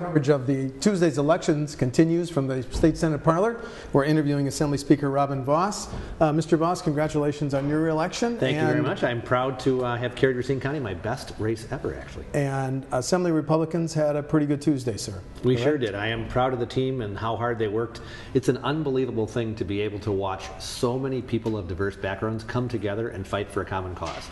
Coverage of the Tuesday's elections continues from the State Senate Parlor. We're interviewing Assembly Speaker Robin Vos. Mr. Vos, congratulations on your re-election. Thank you very much. I'm proud to have carried Racine County, my best race ever, actually. And Assembly Republicans had a pretty good Tuesday, sir. We sure did. I am proud of the team and how hard they worked. It's an unbelievable thing to be able to watch so many people of diverse backgrounds come together and fight for a common cause.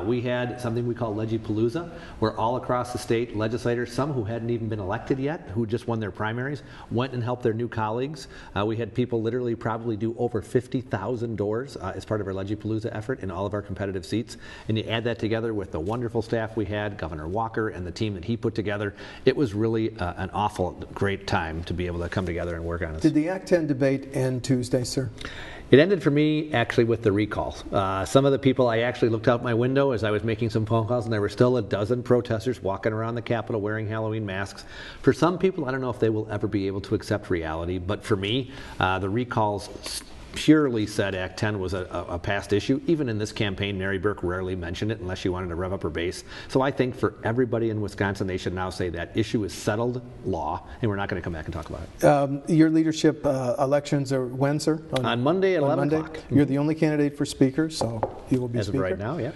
We had something we call Legipalooza, where all across the state, legislators, some who hadn't even been elected yet, who just won their primaries, went and helped their new colleagues. We had people literally probably do over 50,000 doors as part of our Legipalooza effort in all of our competitive seats. And you add that together with the wonderful staff we had, Governor Walker and the team that he put together, it was really an awful great time to be able to come together and work on it. Did the Act 10 debate end Tuesday, sir? It ended for me actually with the recalls. Some of the people, I actually looked out my window as I was making some phone calls, and there were still a dozen protesters walking around the Capitol wearing Halloween masks. For some people, I don't know if they will ever be able to accept reality, but for me, the recalls purely said Act 10 was a past issue. Even in this campaign, Mary Burke rarely mentioned it unless she wanted to rev up her base. So I think for everybody in Wisconsin, they should now say that issue is settled law, and we're not going to come back and talk about it. Your leadership elections are when, sir? On Monday at 11 o'clock. You're the only candidate for Speaker, so you will be As Speaker. of right now, yeah.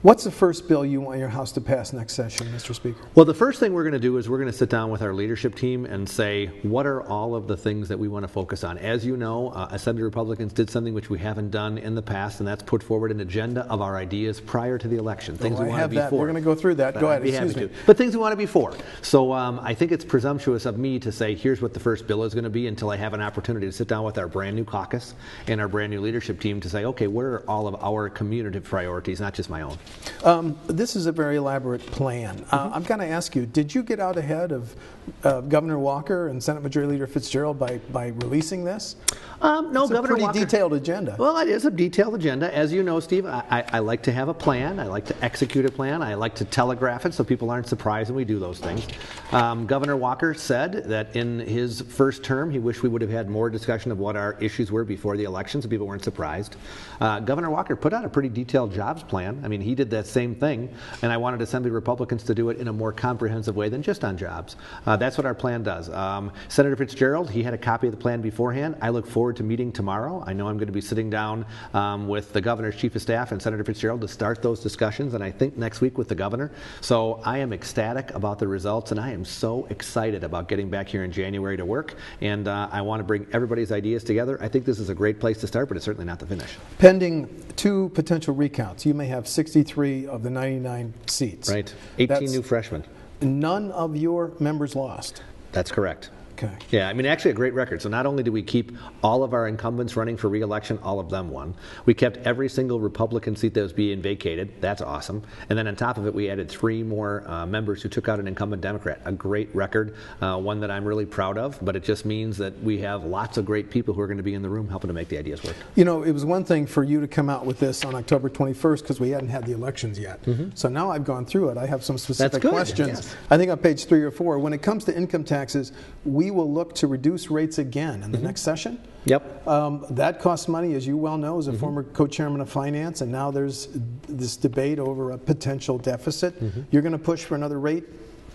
What's the first bill you want your House to pass next session, Mr. Speaker? Well, the first thing we're going to do is we're going to sit down with our leadership team and say, what are all of the things that we want to focus on? As you know, Assembly Republicans did something which we haven't done in the past, and that's put forward an agenda of our ideas prior to the election. Things we want to be for. We're going to go through that. Go ahead, excuse me. But things we want to be for. So I think it's presumptuous of me to say, here's what the first bill is going to be until I have an opportunity to sit down with our brand new caucus and our brand new leadership team to say, okay, what are all of our community priorities, not just my own? This is a very elaborate plan. I'm going to ask you, did you get out ahead of Governor Walker and Senate Majority Leader Fitzgerald by releasing this? No, it's Governor a pretty detailed agenda. Well, it is a detailed agenda. As you know, Steve, I like to have a plan. I like to execute a plan. I like to telegraph it so people aren't surprised when we do those things. Governor Walker said that in his first term, he wished we would have had more discussion of what our issues were before the election so people weren't surprised. Governor Walker put out a pretty detailed jobs plan. I mean, he did that same thing, and I wanted Assembly Republicans to do it in a more comprehensive way than just on jobs. That's what our plan does. Senator Fitzgerald, he had a copy of the plan beforehand. I look forward to meeting tomorrow. I know I'm going to be sitting down with the governor's chief of staff and Senator Fitzgerald to start those discussions, and I think next week with the governor. So I am ecstatic about the results, and I am so excited about getting back here in January to work, and I want to bring everybody's ideas together. I think this is a great place to start, but it's certainly not the finish. Pending 2 potential recounts, you may have 63 of the 99 seats. Right. 18 new freshmen. None of your members lost. That's correct. Okay. Yeah, I mean, actually a great record. So not only did we keep all of our incumbents running for re-election, all of them won. We kept every single Republican seat that was being vacated. That's awesome. And then on top of it, we added 3 more members who took out an incumbent Democrat. A great record, one that I'm really proud of, but it just means that we have lots of great people who are going to be in the room helping to make the ideas work. You know, it was one thing for you to come out with this on October 21st because we hadn't had the elections yet. So now I've gone through it. I have some specific questions. Yes. I think on page 3 or 4, when it comes to income taxes, we will look to reduce rates again in the next session. Yep. That costs money, as you well know, as a former co-chairman of finance, and now there's this debate over a potential deficit. You're going to push for another rate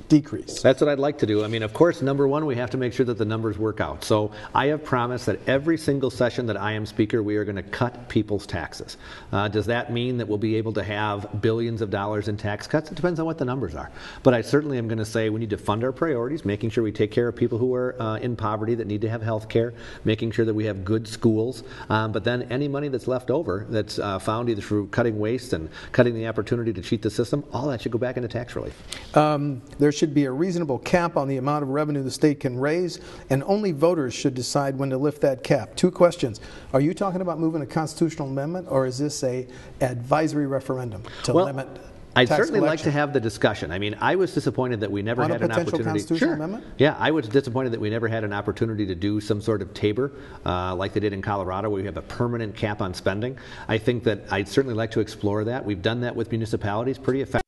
decrease. That's what I'd like to do. I mean, of course, number one, we have to make sure that the numbers work out. So I have promised that every single session that I am Speaker, we are going to cut people's taxes. Does that mean that we'll be able to have billions of dollars in tax cuts? It depends on what the numbers are. But I certainly am going to say we need to fund our priorities, making sure we take care of people who are in poverty that need to have health care, making sure that we have good schools. But then any money that's left over that's found either through cutting waste and cutting the opportunity to cheat the system, all that should go back into tax relief. There should be a reasonable cap on the amount of revenue the state can raise, and only voters should decide when to lift that cap. 2 questions. Are you talking about moving a constitutional amendment, or is this a advisory referendum to limit I'd certainly like to have the discussion. I mean, I was disappointed that we never had an opportunity. Constitutional amendment? Yeah, I was disappointed that we never had an opportunity to do some sort of tabor like they did in Colorado, where we have a permanent cap on spending. I think that I'd certainly like to explore that. We've done that with municipalities pretty effectively.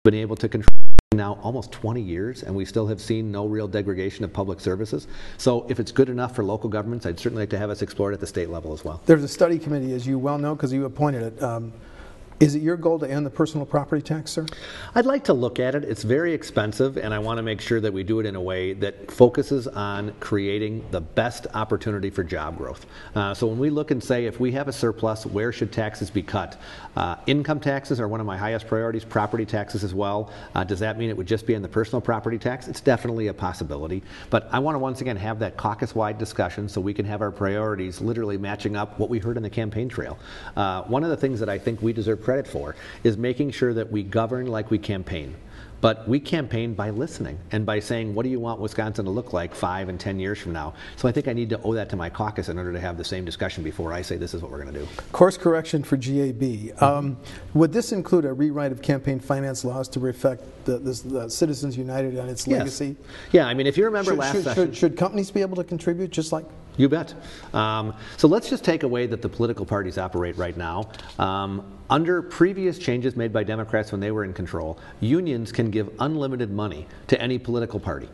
Been able to control now almost 20 years, and we still have seen no real degradation of public services. So if it's good enough for local governments, I'd certainly like to have us explore it at the state level as well. There's a study committee, as you well know, because you appointed it, Is it your goal to end the personal property tax, sir? I'd like to look at it. It's very expensive, and I want to make sure that we do it in a way that focuses on creating the best opportunity for job growth. So when we look and say, if we have a surplus, where should taxes be cut? Income taxes are one of my highest priorities, property taxes as well. Does that mean it would just be on the personal property tax? It's definitely a possibility. But I want to once again have that caucus-wide discussion so we can have our priorities literally matching up what we heard in the campaign trail. One of the things that I think we deserve credit for is making sure that we govern like we campaign. But we campaign by listening and by saying, what do you want Wisconsin to look like 5 and 10 years from now? So I think I need to owe that to my caucus in order to have the same discussion before I say this is what we're going to do. Course correction for GAB. Would this include a rewrite of campaign finance laws to reflect the Citizens United and its legacy? Yeah, I mean, if you remember last session... Should companies be able to contribute just like... You bet. So let's just take away that the political parties operate right now. Under previous changes made by Democrats when they were in control, unions can give unlimited money to any political party.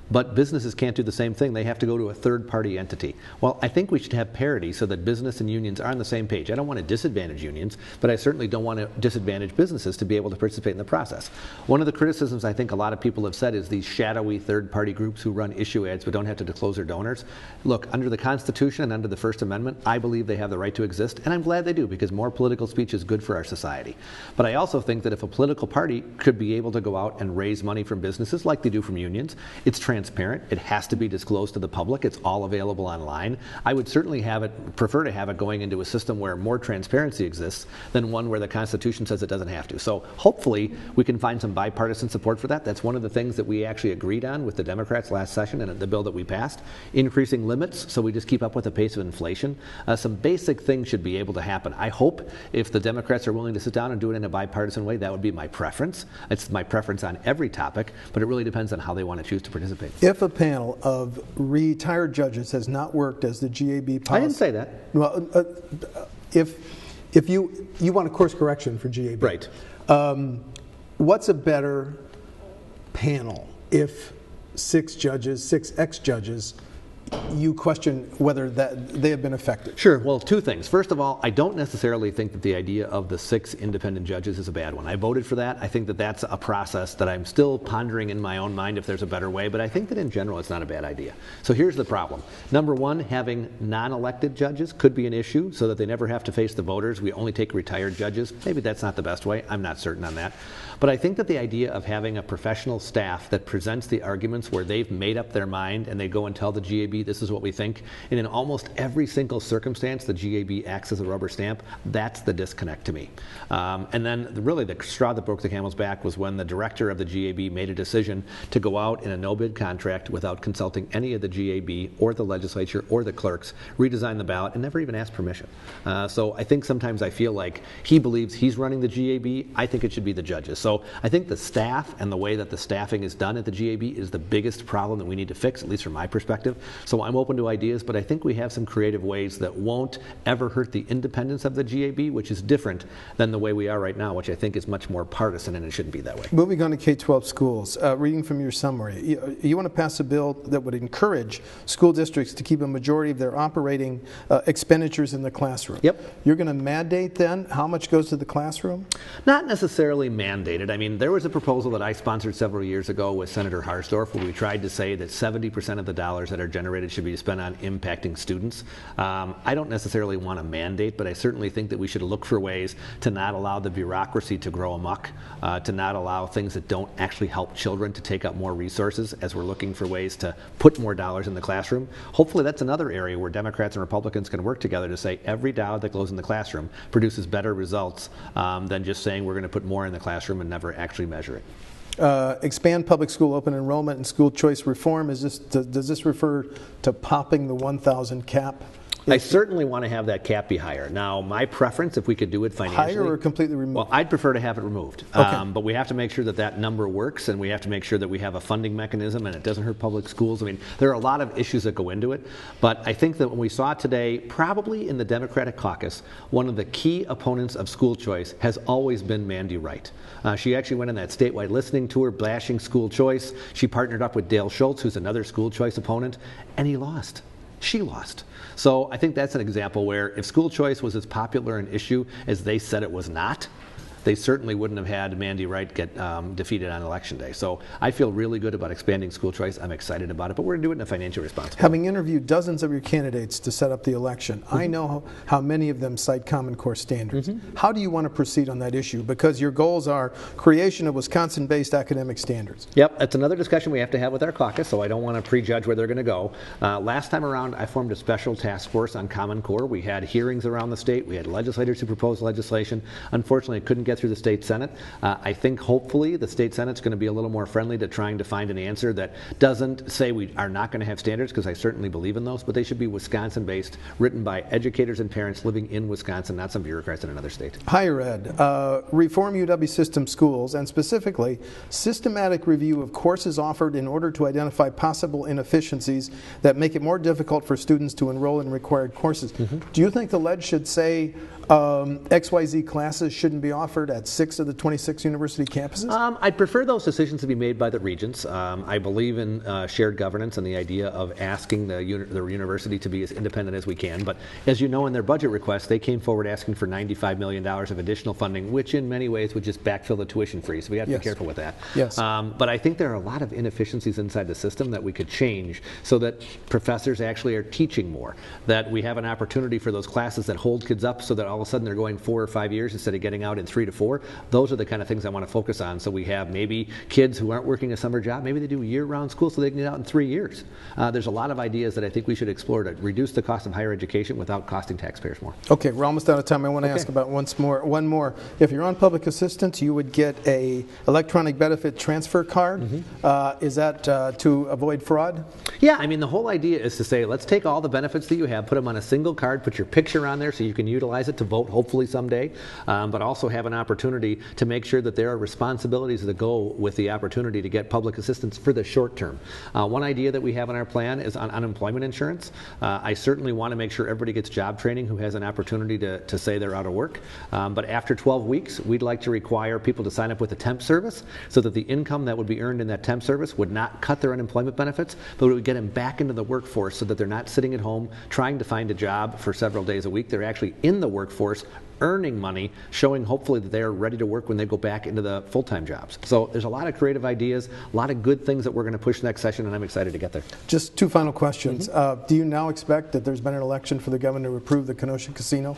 But businesses can't do the same thing. They have to go to a third-party entity. Well, I think we should have parity so that business and unions are on the same page. I don't want to disadvantage unions, but I certainly don't want to disadvantage businesses to be able to participate in the process. One of the criticisms I think a lot of people have said is these shadowy third-party groups who run issue ads but don't have to disclose their donors. Look, under the Constitution and under the First Amendment, I believe they have the right to exist, and I'm glad they do because more political speech is good for our society. But I also think that if a political party could be able to go out and raise money from businesses like they do from unions, it's transparent. It has to be disclosed to the public. It's all available online. I would certainly prefer to have it going into a system where more transparency exists than one where the Constitution says it doesn't have to. So hopefully we can find some bipartisan support for that. That's one of the things that we actually agreed on with the Democrats last session and the bill that we passed. Increasing limits so we just keep up with the pace of inflation. Some basic things should be able to happen. I hope if the Democrats are willing to sit down and do it in a bipartisan way, that would be my preference. It's my preference on every topic, but it really depends on how they want to choose to participate. If a panel of retired judges has not worked as the GAB policy... I didn't say that. Well, if you want a course correction for GAB. Right. What's a better panel if 6 ex-judges, you question whether that they have been effective? Sure. Well, 2 things. First of all, I don't necessarily think that the idea of the 6 independent judges is a bad one. I voted for that. I think that that's a process that I'm still pondering in my own mind if there's a better way, but I think that in general it's not a bad idea. So here's the problem. Number 1, having non-elected judges could be an issue so that they never have to face the voters. We only take retired judges. Maybe that's not the best way. I'm not certain on that. But I think that the idea of having a professional staff that presents the arguments where they've made up their mind and they go and tell the GAB this is what we think, and in almost every single circumstance the GAB acts as a rubber stamp, that's the disconnect to me. And then really the straw that broke the camel's back was when the director of the GAB made a decision to go out in a no-bid contract without consulting any of the GAB or the legislature or the clerks, redesign the ballot, and never even ask permission. So I think sometimes I feel like he believes he's running the GAB. I think it should be the judges. So I think the staff and the way that the staffing is done at the GAB is the biggest problem that we need to fix, at least from my perspective. So I'm open to ideas, but I think we have some creative ways that won't ever hurt the independence of the GAB, which is different than the way we are right now, which I think is much more partisan, and it shouldn't be that way. Moving on to K-12 schools, reading from your summary, you want to pass a bill that would encourage school districts to keep a majority of their operating expenditures in the classroom. Yep. You're going to mandate then how much goes to the classroom? Not necessarily mandated. I mean, there was a proposal that I sponsored several years ago with Senator Harsdorf where we tried to say that 70% of the dollars that are generated should be spent on impacting students. I don't necessarily want to mandate, but I certainly think that we should look for ways to not allow the bureaucracy to grow amok, to not allow things that don't actually help children to take up more resources as we're looking for ways to put more dollars in the classroom. Hopefully that's another area where Democrats and Republicans can work together to say every dollar that goes in the classroom produces better results than just saying we're going to put more in the classroom and never actually measure it. Expand public school open enrollment and school choice reform. Does this refer to popping the 1,000 cap? I certainly want to have that cap be higher. Now, my preference, if we could do it financially... Higher or completely removed? Well, I'd prefer to have it removed. Okay. But we have to make sure that that number works, and we have to make sure that we have a funding mechanism and it doesn't hurt public schools. I mean, there are a lot of issues that go into it. But I think that when we saw today, probably in the Democratic caucus, one of the key opponents of school choice has always been Mandy Wright. She actually went on that statewide listening tour bashing school choice. She partnered up with Dale Schultz, who's another school choice opponent, and he lost. She lost. So I think that's an example where if school choice was as popular an issue as they said it was not, they certainly wouldn't have had Mandy Wright get defeated on Election Day. So I feel really good about expanding school choice. I'm excited about it, but we're going to do it in a financially responsible way. Having interviewed dozens of your candidates to set up the election, I know how many of them cite Common Core standards. How do you want to proceed on that issue? Because your goals are creation of Wisconsin-based academic standards. Yep, that's another discussion we have to have with our caucus, so I don't want to prejudge where they're going to go. Last time around, I formed a special task force on Common Core. We had hearings around the state. We had legislators who proposed legislation. Unfortunately, it couldn't get through the state Senate. I think hopefully the state Senate's going to be a little more friendly to trying to find an answer that doesn't say we are not going to have standards, because I certainly believe in those, but they should be Wisconsin-based, written by educators and parents living in Wisconsin, not some bureaucrats in another state. Higher ed. Reform UW system schools, and specifically systematic review of courses offered in order to identify possible inefficiencies that make it more difficult for students to enroll in required courses. Do you think the ledge should say XYZ classes shouldn't be offered at 6 of the 26 university campuses? I'd prefer those decisions to be made by the regents. I believe in shared governance and the idea of asking the university to be as independent as we can. But as you know, in their budget request, they came forward asking for $95 million of additional funding, which in many ways would just backfill the tuition free. So we have to be careful with that. Yes. But I think there are a lot of inefficiencies inside the system that we could change so that professors actually are teaching more, that we have an opportunity for those classes that hold kids up so that all of a sudden they're going 4 or 5 years instead of getting out in 3 to 4. Those are the kind of things I want to focus on. So we have maybe kids who aren't working a summer job, maybe they do year-round school so they can get out in 3 years. There's a lot of ideas that I think we should explore to reduce the cost of higher education without costing taxpayers more. Okay, we're almost out of time. I want to ask about one more. If you're on public assistance, you would get a electronic benefit transfer card. Is that to avoid fraud? Yeah, I mean, the whole idea is to say, let's take all the benefits that you have, put them on a single card, put your picture on there so you can utilize it to vote hopefully someday, but also have an opportunity to make sure that there are responsibilities that go with the opportunity to get public assistance for the short term. One idea that we have in our plan is on unemployment insurance. I certainly want to make sure everybody gets job training who has an opportunity to say they're out of work, but after 12 weeks, we'd like to require people to sign up with a temp service so that the income that would be earned in that temp service would not cut their unemployment benefits, but it would get them back into the workforce so that they're not sitting at home trying to find a job for several days a week. They're actually in the workforce earning money, showing hopefully that they're ready to work when they go back into the full-time jobs. So there's a lot of creative ideas, a lot of good things that we're going to push next session, and I'm excited to get there. Just 2 final questions. Do you now expect that there's been an election for the governor to approve the Kenosha Casino?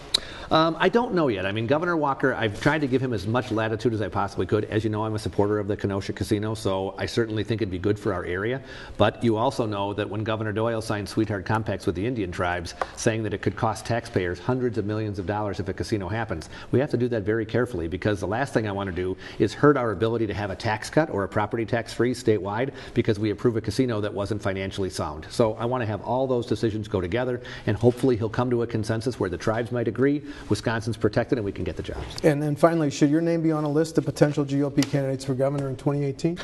I don't know yet. I mean, Governor Walker, I've tried to give him as much latitude as I possibly could. As you know, I'm a supporter of the Kenosha Casino, so I certainly think it'd be good for our area. But you also know that when Governor Doyle signed sweetheart compacts with the Indian tribes, saying that it could cost taxpayers hundreds of millions of dollars if a casino happens, we have to do that very carefully, because the last thing I want to do is hurt our ability to have a tax cut or a property tax free statewide because we approve a casino that wasn't financially sound. So I want to have all those decisions go together, and hopefully he'll come to a consensus where the tribes might agree, Wisconsin's protected, and we can get the jobs. And then finally, should your name be on a list of potential GOP candidates for governor in 2018?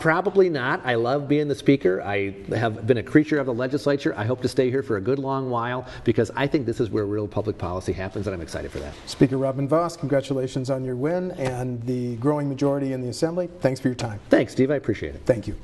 Probably not. I love being the speaker. I have been a creature of the legislature. I hope to stay here for a good long while because I think this is where real public policy happens, and I'm excited for that. Speaker Robin Voss, congratulations on your win and the growing majority in the Assembly. Thanks for your time. Thanks, Steve. I appreciate it. Thank you.